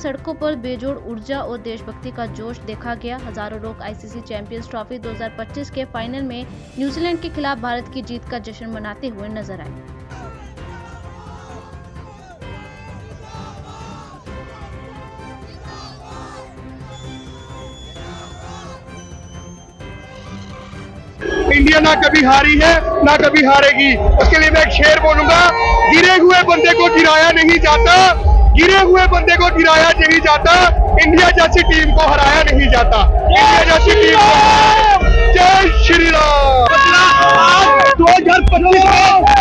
सड़कों पर बेजोड़ ऊर्जा और देशभक्ति का जोश देखा गया। हजारों लोग आईसीसी चैंपियंस ट्रॉफी 2025 के फाइनल में न्यूजीलैंड के खिलाफ भारत की जीत का जश्न मनाते हुए नजर आए। इंडिया ना कभी हारी है ना कभी हारेगी। उसके लिए मैं एक शेर बोलूंगा, गिरे हुए बंदे को गिराया नहीं जाता, गिरे हुए बंदे को गिराया नहीं जाता, इंडिया जैसी टीम को हराया नहीं जाता। इंडिया जैसी टीम को जय श्री राम। 2025 में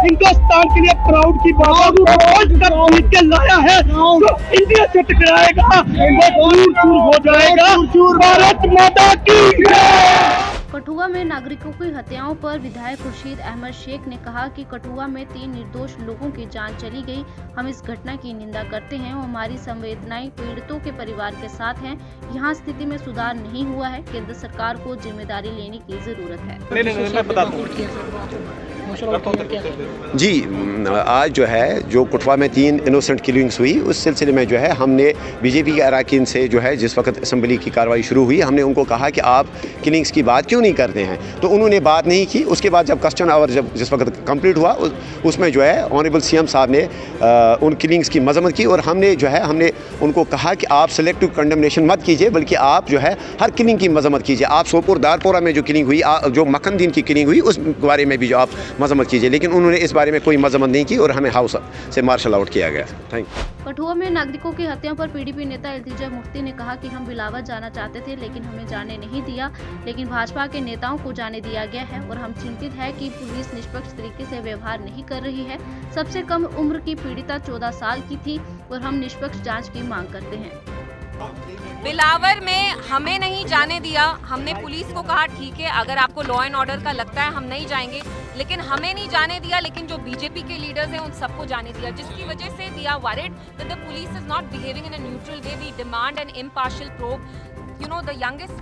हिंदुस्तान के लिए प्राउड की बात वर्ल्ड कप जीत के लाया है, तो इंडिया से टकराएगा वो चूर चूर हो जाएगा। भारत माता की जय। कठुआ में नागरिकों की हत्याओं पर विधायक खुर्शीद अहमद शेख ने कहा कि कठुआ में 3 निर्दोष लोगों की जान चली गई। हम इस घटना की निंदा करते हैं और हमारी संवेदनाएं पीड़ितों के परिवार के साथ हैं। यहाँ स्थिति में सुधार नहीं हुआ है। केंद्र सरकार को जिम्मेदारी लेने की जरूरत है। जी, आज जो है जो कठुआ में 3 इनोसेंट किलिंग्स हुई, उस सिलसिले में जो है हमने बीजेपी के अरकान से जो है जिस वक्त असेंबली की कार्रवाई शुरू हुई, हमने उनको कहा कि आप किलिंग्स की बात क्यों नहीं करते हैं, तो उन्होंने बात नहीं की। उसके बाद जब क्वेश्चन आवर जिस वक्त कंप्लीट हुआ उसमें जो है ऑनरेबल सीएम साहब ने उन किलिंग्स की मजम्मत की और हमने उनको कहा कि आप सेलेक्टिव कंडेमनेशन मत कीजिए, बल्कि आप जो है हर किलिंग की मजम्मत कीजिए। आप सोपुर दारपोरा में जो किलिंग हुई, जो मक्खनदीन की किलिंग हुई, उस बारे में भी जो आप मजम्मत कीजिए, लेकिन उन्होंने इस बारे में कोई मजम्मत नहीं की और हमें हाउस से मार्शल आउट किया गया। Thank you. कठुआ में नागरिकों की हत्या पर पीडीपी नेता इल्तिजा मुफ्ती ने कहा कि हम बिलावर जाना चाहते थे लेकिन हमें जाने नहीं दिया, लेकिन भाजपा के नेताओं को जाने दिया गया है और हम चिंतित है कि पुलिस निष्पक्ष तरीके से व्यवहार नहीं कर रही है। सबसे कम उम्र की पीड़िता 14 साल की थी और हम निष्पक्ष जांच की मांग करते हैं। बिलावर में हमें नहीं जाने दिया। हमने पुलिस को कहा ठीक है, अगर आपको लॉ एंड ऑर्डर का लगता है हम नहीं जाएंगे, लेकिन हमें नहीं जाने दिया। लेकिन जो बीजेपी के लीडर्स हैं उन सबको जाने दिया, जिसकी वजह से we are worried that the police is not behaving in a neutral way. We demand an impartial probe. You know, the youngest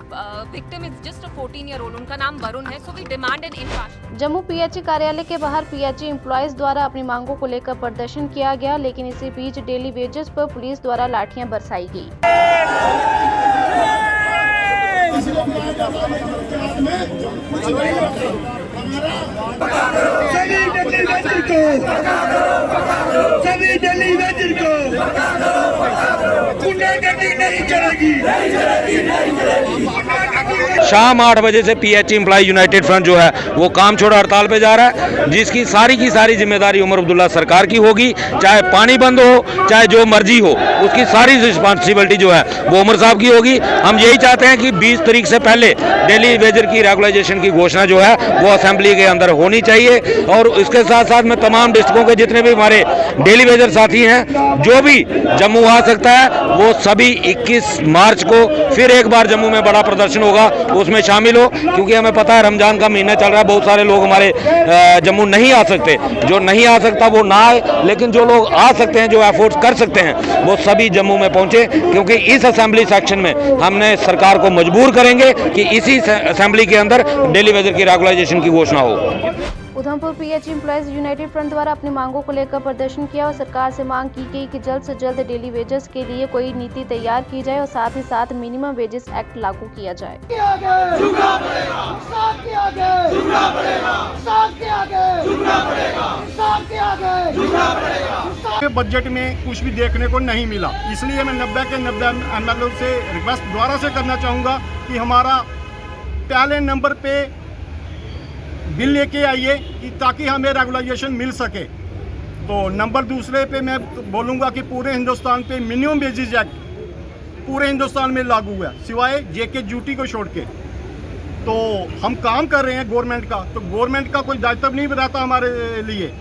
victim is just a 14-year-old. उनका नाम वरुण है, so we demand an impartial. Jammu PHE कार्यालय के बाहर PHE employees द्वारा अपनी मांगों को लेकर प्रदर्शन किया गया, लेकिन इसी बीच डेली वेजेस पर पुलिस द्वारा लाठियां बरसाई गई। शाम 8 बजे से पीएचई एम्प्लॉय यूनाइटेड फ्रंट जो है वो काम छोड़ हड़ताल पे जा रहा है, जिसकी की सारी जिम्मेदारी उमर अब्दुल्ला सरकार की होगी। चाहे पानी बंद हो, चाहे जो मर्जी हो, उसकी सारी रिस्पॉन्सिबिलिटी जो है वो उमर साहब की होगी। हम यही चाहते हैं कि 20 तारीख से पहले डेली वेजर की रेगुलाइजेशन की घोषणा जो है वो असेंबली के अंदर होनी चाहिए। और इसके साथ साथ में तमाम डिस्ट्रिक्टों के जितने भी हमारे डेली वेजर साथी हैं, जो भी जम्मू आ सकता है, वो सभी 21 मार्च को फिर एक बार जम्मू में बड़ा प्रदर्शन होगा, उसमें शामिल हो। क्योंकि हमें पता है रमजान का महीना चल रहा है, बहुत सारे लोग हमारे जम्मू नहीं आ सकते। जो नहीं आ सकता वो ना आए, लेकिन जो लोग आ सकते हैं, जो एफर्ट्स कर सकते हैं, वो सभी जम्मू में पहुंचे। क्योंकि इस असेंबली सेक्शन में हमने सरकार को मजबूर करेंगे कि इसी असेंबली के अंदर डेली वेजर की रेगुलाइजेशन की घोषणा हो। Udhampur PHE employees United front द्वारा अपनी मांगों को लेकर प्रदर्शन किया और सरकार से मांग की गई कि जल्द से जल्द डेली वेजेस के लिए कोई नीति तैयार की जाए और साथ ही साथ मिनिमम वेजेस एक्ट लागू किया जाए। बजट में कुछ भी देखने को नहीं मिला, इसलिए मैं 90 के 90 एमएलए से रिक्वेस्ट दोबारा से करना चाहूँगा कि हमारा पहले नंबर पे बिल लेके आइए कि ताकि हमें रेगुलाइजेशन मिल सके। तो नंबर दूसरे पे मैं बोलूँगा कि पूरे हिंदुस्तान पे मिनिमम वेजेस एक्ट पूरे हिंदुस्तान में लागू हुआ, सिवाय जेके ड्यूटी को छोड़ के। तो हम काम कर रहे हैं गवर्नमेंट का, तो गवर्नमेंट का कोई दायित्व नहीं रहता हमारे लिए।